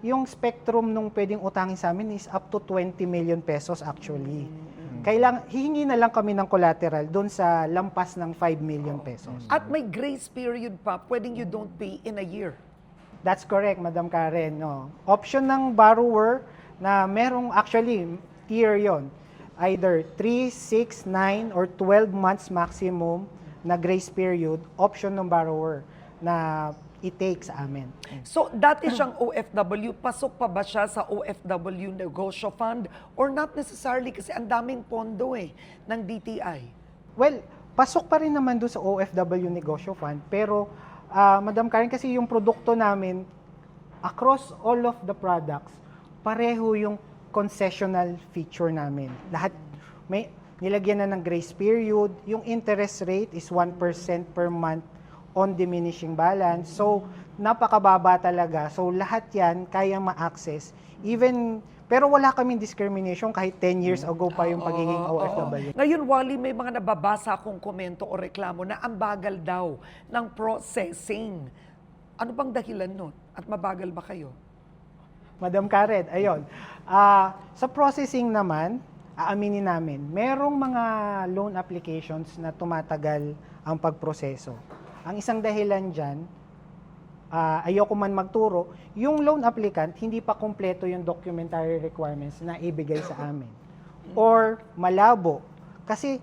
Yung spectrum nung pwedeng utangin sa amin is up to 20 million pesos actually. Hihingi na lang kami ng collateral doon sa lampas ng 5 million pesos. At may grace period pa, pwedeng you don't pay in a year. That's correct, Madam Karen. No. Option ng borrower na merong actually tier yon. Either 3, 6, 9, or 12 months maximum na grace period, option ng borrower na i-take sa amin. So, dati siyang OFW, pasok pa ba siya sa OFW Negosyo Fund? Or not necessarily kasi ang daming pondo ng DTI? Well, pasok pa rin naman doon sa OFW Negosyo Fund, pero Madam Karen, kasi yung produkto namin, across all of the products, pareho yung concessional feature namin. Lahat, may nilagyan na ng grace period, yung interest rate is 1% per month on diminishing balance. So, napakababa talaga. So, lahat yan kayang ma-access. Pero wala kaming discrimination kahit 10 years ago pa yung pagiging OFW. Ngayon, Wally, may mga nababasa akong komento o reklamo na ang bagal daw ng processing. Ano bang dahilan nun? At mabagal ba kayo? Madam Karen, ayun. Sa processing naman, aaminin namin, merong mga loan applications na tumatagal ang pagproseso. Ang isang dahilan dyan, ayoko man magturo, yung loan applicant, hindi pa kumpleto yung documentary requirements na ibigay sa amin. Or malabo. Kasi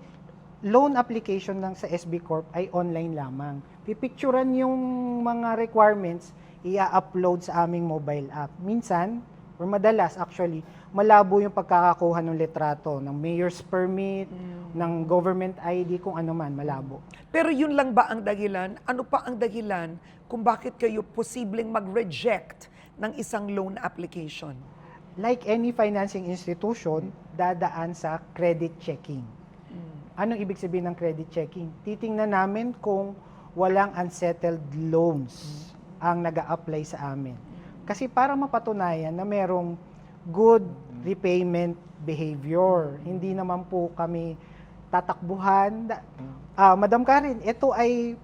loan application lang sa SB Corp ay online lamang. Pipicturan yung mga requirements, i-upload sa aming mobile app. Minsan, or madalas actually, malabo yung pagkakakuha ng litrato, ng mayor's permit, ng government ID, kung ano man, malabo. Pero yun lang ba ang dahilan? Ano pa ang dahilan kung bakit kayo posibleng mag-reject ng isang loan application? Like any financing institution, dadaan sa credit checking. Anong ibig sabihin ng credit checking? Titingnan namin kung walang unsettled loans ang nag-a-apply sa amin. Kasi para mapatunayan na merong good repayment behavior, hindi naman po kami tatakbuhan. Madam Karen, ito ay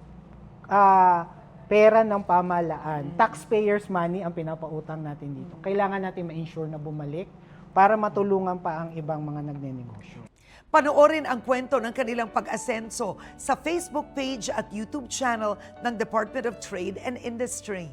pera ng pamahalaan. Taxpayers' money ang pinapautang natin dito. Kailangan natin ma-ensure na bumalik para matulungan pa ang ibang mga nagnenegosyo. Panoorin ang kwento ng kanilang pag-asenso sa Facebook page at YouTube channel ng Department of Trade and Industry.